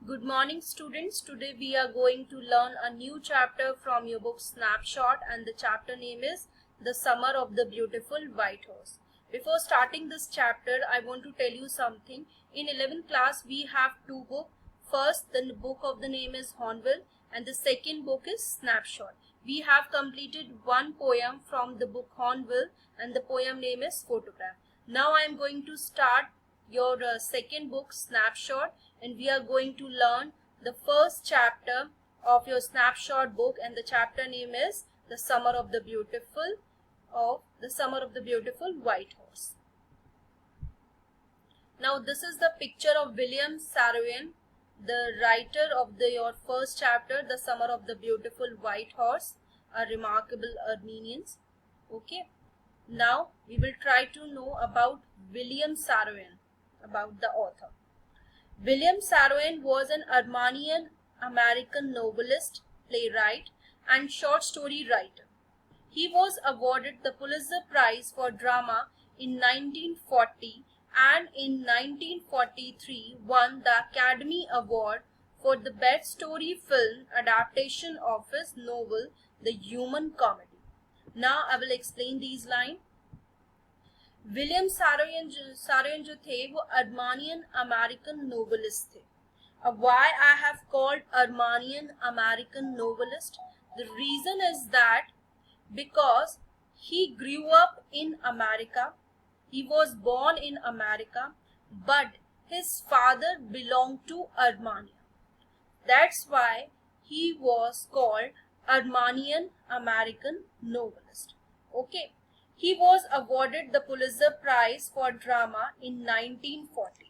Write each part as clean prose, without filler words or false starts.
Good morning, students. Today we are going to learn a new chapter from your book Snapshot, and the chapter name is The Summer of the Beautiful White Horse. Before starting this chapter, I want to tell you something. In 11th class, we have two books. First, the book of the name is Hornbill, and the second book is Snapshot. We have completed one poem from the book Hornbill, and the poem name is Photograph. Now I am going to start your second book Snapshot, and we are going to learn the first chapter of your Snapshot book, and the chapter name is The Summer of the Beautiful White Horse. Now this is the picture of William Saroyan, the writer of your first chapter, The Summer of the Beautiful White Horse, a remarkable Armenian. Okay, now we will try to know about William Saroyan, about the author. William Saroyan was an Armenian American novelist, playwright, and short story writer. He was awarded the Pulitzer Prize for Drama in 1940 and in 1943 won the Academy Award for the Best Story Film adaptation of his novel The Human Comedy. Now I will explain these lines. William Saroyan जो थे वो Armenian American novelist थे. अब why I have called Armenian American novelist? The reason is that because he grew up in America, he was born in America, but his father belonged to Armenia. That's why he was called Armenian American novelist. Okay. He was awarded the Pulitzer Prize for Drama in 1940.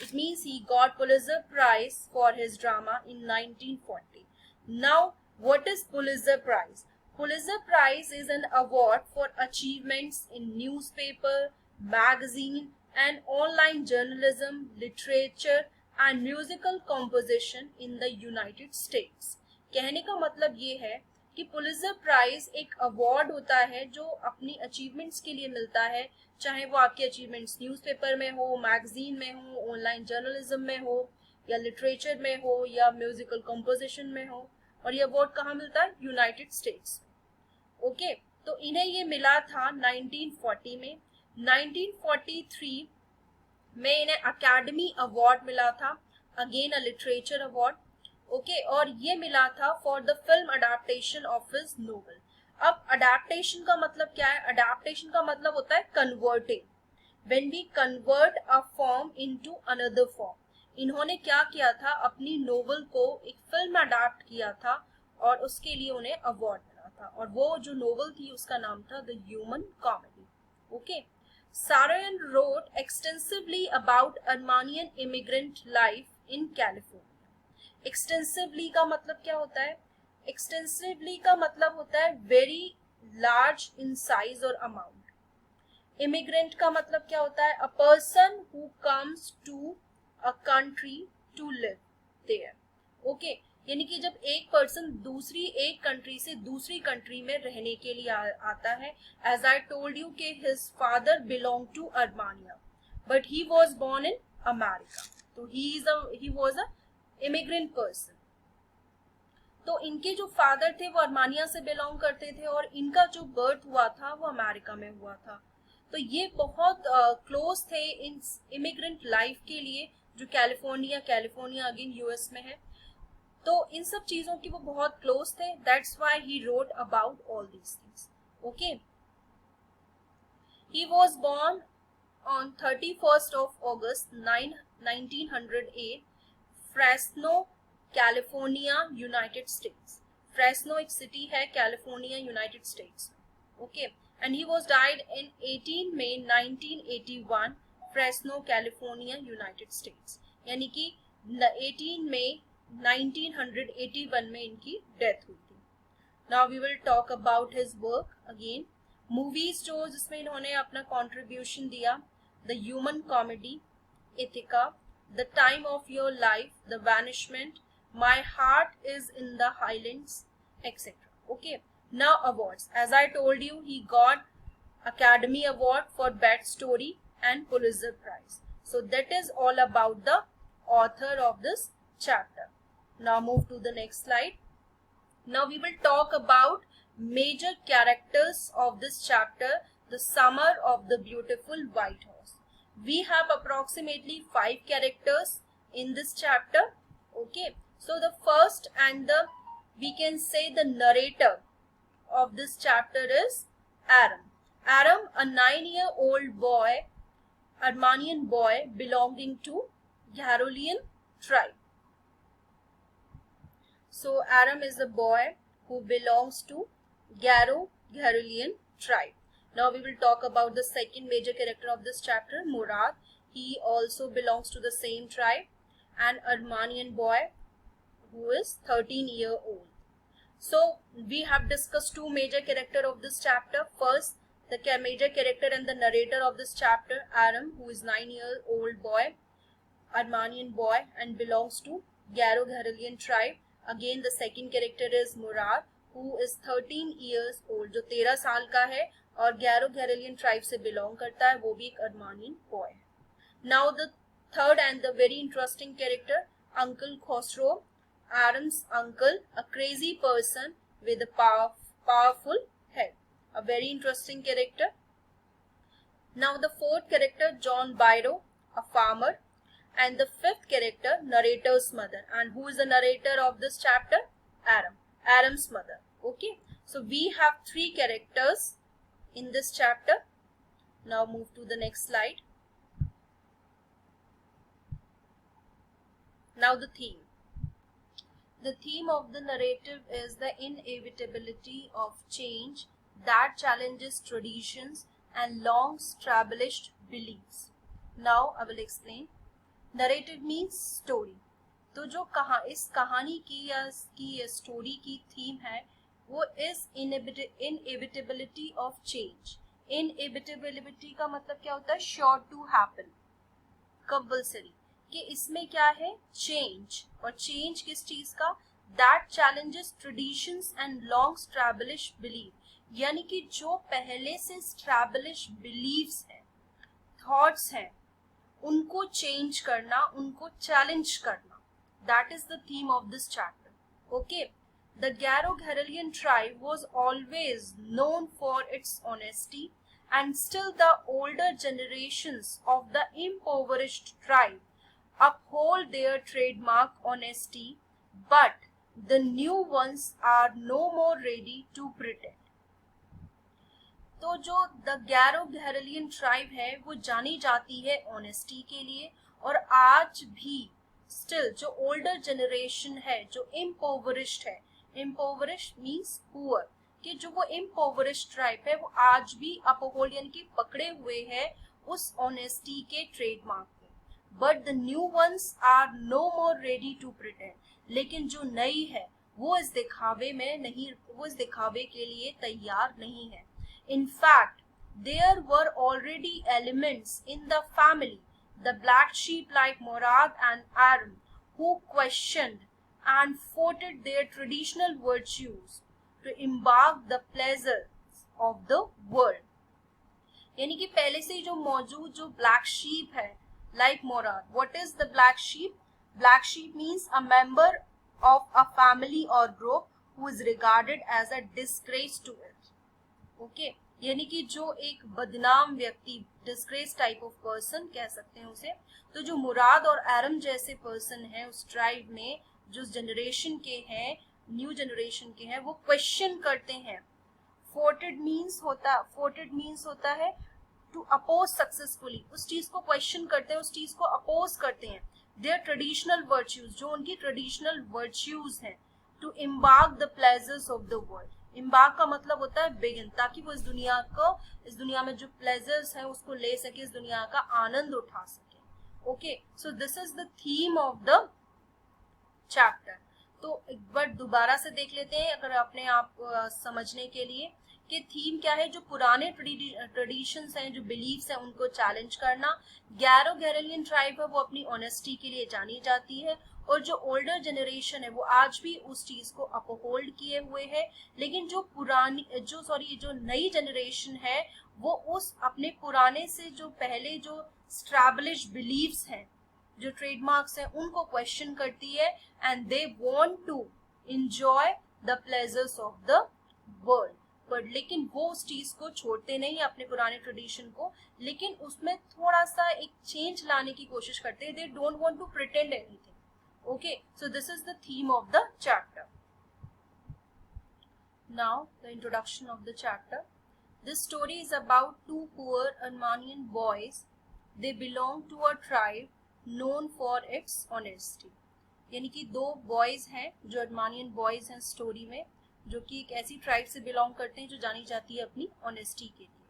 It means he got Pulitzer Prize for his drama in 1940. Now, what is Pulitzer Prize? Pulitzer Prize is an award for achievements in newspaper, magazine, and online journalism, literature, and musical composition in the United States. कहने का मतलब ये है कि Pulitzer prize एक award होता है जो अपनी अचीवमेंट्स के लिए मिलता है, चाहे वो आपकी अचीवमेंट्स न्यूज़पेपर में हो, मैगजीन में हो, ऑनलाइन जर्नलिज्म में हो, या लिटरेचर में हो, या म्यूजिकल कंपोजिशन में हो. और ये अवार्ड कहाँ मिलता है? United States. ओके, तो इन्हें ये मिला था 1940 में. 1943 में इन्हें अकेडमी अवार्ड मिला था, again a literature award. Okay, और ये मिला था for the film adaptation of his novel. अब अडेप्टेशन का मतलब क्या है? अडेप्टेशन का मतलब होता है converting. When we convert a form into another form. इन्होंने क्या किया था? अपनी नोवेल को एक फिल्म अडेप्ट किया था और उसके लिए उन्हें अवार्ड मिला था, और वो जो नोवेल थी उसका नाम था the human comedy. Okay, Saroyan wrote extensively about Armenian immigrant life in California. Extensively का मतलब क्या होता है? एक्सटेंसिवली का मतलब होता है वेरी लार्ज इन साइज और अमाउंट. इमिग्रेंट का मतलब क्या होता है? A person who comes to a country to live there. Okay, यानी कि जब एक पर्सन एक कंट्री से दूसरी कंट्री में रहने के लिए आता है. एज आई टोल्ड यू कि his father belong to Armenia, but he was born in America, तो he was a immigrant person. तो इनके जो फादर थे वो अर्मानिया से बिलोंग करते थे, और इनका जो बर्थ हुआ था वो अमेरिका में हुआ था. तो ये बहुत क्लोज थे इन इमिग्रेंट लाइफ के लिए, जो कैलिफोर्निया अगेन यूएस में है. तो इन सब चीजों की वो बहुत क्लोज थे. That's why he wrote about all these things. Okay, he was born on 31st of August 1908, Fresno, California, United States. Fresno एक सिटी है California, United States. Okay, and he was died in 18 May 1981, Fresno, California, United States. यानी कि 18 May 1981 में इनकी death हुई थी. Now we will talk about his work again. Movies जो जिसमें इन्होंने अपना कॉन्ट्रीब्यूशन दिया: the human comedy, Ithaca, The Time of Your Life, The Vanishment, My Heart is in the Highlands, etc. Okay, now awards. As I told you, he got Academy Award for Best Story and Pulitzer Prize. So that is all about the author of this chapter. Now move to the next slide. Now we will talk about major characters of this chapter, the summer of the beautiful white horse. We have approximately 5 characters in this chapter. Okay, so the first and we can say the narrator of this chapter is Aram. Aram, a 9-year-old boy, Armenian boy belonging to Gharulian tribe. So Aram is a boy who belongs to Gharulian tribe. Now we will talk about the second major character of this chapter, Murad. He also belongs to the same tribe, an Armenian boy who is 13-year-old. So we have discussed 2 major characters of this chapter. First, the major character and the narrator of this chapter, Aram, who is 9-year-old boy, Armenian boy, and belongs to Gharulian tribe. Again, the second character is Murad, who is 13 years old, जो 13 साल का है और Gharulian tribe से belong करता है, वो भी एक Armenian boy. Now the third and the very interesting character, Uncle Khosrow, Aram's uncle, a crazy person with a powerful head. A very interesting character. Now the fourth character, John Byro, a farmer. And the fifth character, narrator's mother. And who is the narrator of this chapter? Aram. Aram's mother. Okay. So we have 3 characters in this chapter. Now move to the next slide. Now the theme. The theme of the narrative is the inevitability of change that challenges traditions and long-established beliefs. Now I will explain. Narrative means story. तो जो इस कहानी की या इसकी story की theme है वो इस inevitability of change. Inevitability का मतलब क्या होता है? Sure to happen, compulsory. कि इसमें क्या है? चेंज. और चेंज किस चीज का? That challenges traditions and long establish belief, यानी कि जो पहले से स्टैब्लिश बिलीव्स हैं, थॉट्स हैं, उनको चेंज करना, उनको चैलेंज करना. That is the theme of this chapter. Okay. The Gharulian tribe was always known for its honesty, and still the older generations of the impoverished tribe uphold their trademark honesty, but the new ones are no more ready to pretend. तो जो the Gharulian tribe है वो जानी जाती है honesty के लिए, और आज भी स्टिल जो ओल्डर जनरेशन है, जो इम्पोवरिश्ड है, इम्पोवरिश्ड मीन्स पुअर, कि जो वो इम्पोवरिश्ड ट्राइब है वो आज भी अपहोल्ड यानी कि पकड़े हुए है उस ऑनेस्टी के trademark. But the new ones are no more ready to pretend. लेकिन जो नई है वो इस दिखावे में नहीं, वो इस दिखावे के लिए तैयार नहीं है. In fact, there were already elements in the family, the black sheep like Murad and Aram, who questioned and fought their traditional virtues to embark the pleasures of the world. यानी कि पहले से जो मौजूद जो ब्लैक शीप है, like Murad. What is the black sheep? Black sheep means a member of a family or group who is regarded as a disgrace to it. Okay, यानी कि जो एक बदनाम व्यक्ति, disgrace type of person कह सकते हैं उसे. तो जो मुराद और आरम जैसे पर्सन हैं उस ट्राइब में, जो जनरेशन के हैं, न्यू जनरेशन के हैं, वो क्वेश्चन करते हैं. फोर्टेड मीन्स होता है टू अपोज सक्सेसफुली. उस चीज को क्वेश्चन करते हैं, उस चीज को अपोज करते हैं. देयर ट्रेडिशनल वर्च्यूज, जो उनकी ट्रेडिशनल वर्च्यूज हैं. To embark the pleasures of the world. Embark का मतलब होता है बिगिन, ताकि वो इस दुनिया में जो प्लेजर्स हैं उसको ले सके, इस दुनिया का आनंद उठा सके. Okay, so this is the theme of the chapter. तो एक बार दोबारा से देख लेते हैं अगर अपने आप समझने के लिए कि थीम क्या है. जो पुराने ट्रेडिशंस हैं, जो बिलीफ्स हैं, उनको चैलेंज करना. Gharulian ट्राइब है वो अपनी ऑनेस्टी के लिए जानी जाती है, और जो ओल्डर जनरेशन है वो आज भी उस चीज को अपहोल्ड किए हुए है. लेकिन जो नई जनरेशन है वो उस अपने पुराने से जो पहले जो स्टैब्लिश बिलीव्स हैं जो ट्रेडमार्क्स हैं उनको क्वेश्चन करती है, and they want to enjoy the pleasures of the world. But लेकिन वो उस चीज को छोड़ते नहीं अपने पुराने ट्रेडिशन को, लेकिन उसमें थोड़ा सा एक चेंज लाने की कोशिश करते हैं। They don't want to pretend anything. Okay, so this is the theme of the chapter. Now the introduction of the chapter. This story is about two poor Armenian boys. They belong to a tribe known for its honesty. यानी कि दो boys हैं जो Armenian boys हैं story में, जो कि एक ऐसी ट्राइब से बिलोंग करते हैं जो जानी जाती है अपनी ऑनेस्टी के लिए।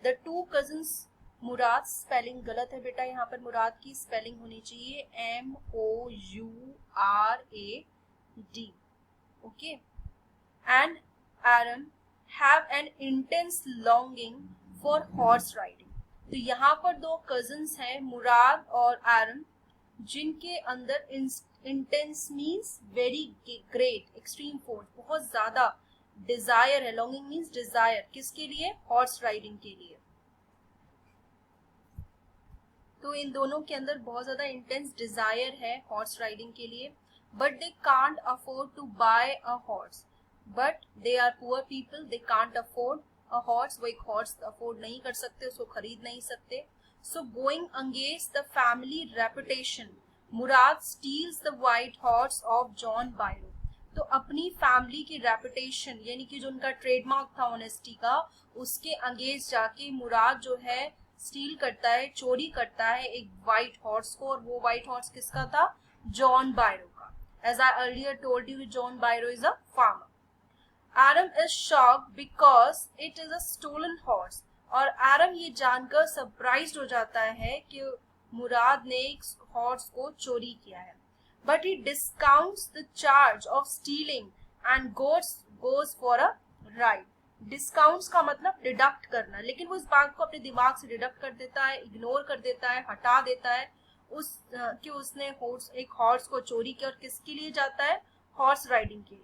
The two cousins Murad, spelling गलत है बेटा, यहाँ पर मुराद की स्पेलिंग होनी चाहिए MOURAD। Okay, and Aram have an intense longing for horse riding। तो यहाँ पर दो cousins हैं मुराद और आरम, जिनके अंदर intense means very great, extreme force, बहुत ज्यादा desire है। longing means desire, किसके लिए? horse riding के लिए। तो इन दोनों के अंदर बहुत ज्यादा intense desire है horse riding के लिए, but they can't afford to buy a horse। But they are poor people, they can't afford a horse, वो एक हॉर्स अफोर्ड नहीं कर सकते, उसको खरीद नहीं सकते। So going against the family reputation, Mourad steals the white horse of John Byro. तो अपनी फैमिली की रेपुटेशन, यानी कि जो उनका ट्रेडमार्क था ऑनेस्टी का, उसके अगेंस्ट जाके मुराद जो है स्टील करता है, चोरी करता है एक व्हाइट हॉर्स को। और वो व्हाइट हॉर्स किसका था? जॉन बायरो का। As I earlier told you, John Byro is a farmer. Aram is shocked because it is a stolen horse. और आरम ये जानकर सरप्राइज्ड हो जाता है कि मुराद ने एक हॉर्स को चोरी किया है। But he discounts the charge of stealing and goes for a ride. Discounts का मतलब डिडक्ट करना, लेकिन वो इस बात को अपने दिमाग से डिडक्ट कर देता है, इग्नोर कर देता है, हटा देता है कि उसने एक हॉर्स को चोरी किया। और किसके लिए जाता है? हॉर्स राइडिंग के लिए।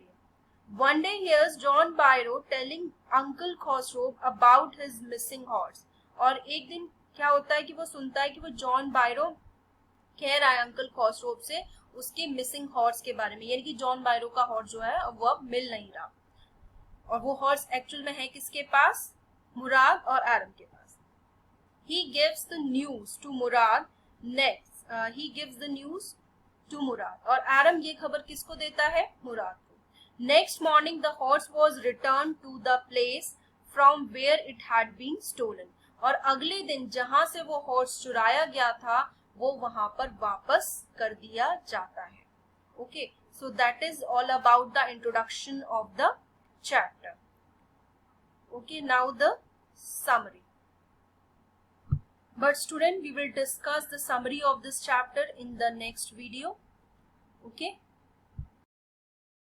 One day hears John Byro telling Uncle Khosrow about his missing horse। और एक दिन क्या होता है कि वो सुनता है कि वो जॉन बायरो कह रहा है अंकल खॉसरोव से उसके मिसिंग हॉर्स के बारे में, यानी कि जॉन बायरो का हॉर्स जो है वो अब मिल नहीं रहा। और वो हॉर्स एक्चुअल में है किसके पास? मुराद और आरम के पास। He gives the news to Murad next। he gives the news to Murad। और आरम ये खबर किसको देता है? मुराद। Next morning the horse was returned to the place from where it had been stolen। और अगले दिन जहां से वो हॉर्स चुराया गया था वो वहां पर वापस कर दिया जाता है। Okay, so that is all about the introduction of the chapter. Okay, now the summary। But student, we will discuss the summary of this chapter in the next video. Okay.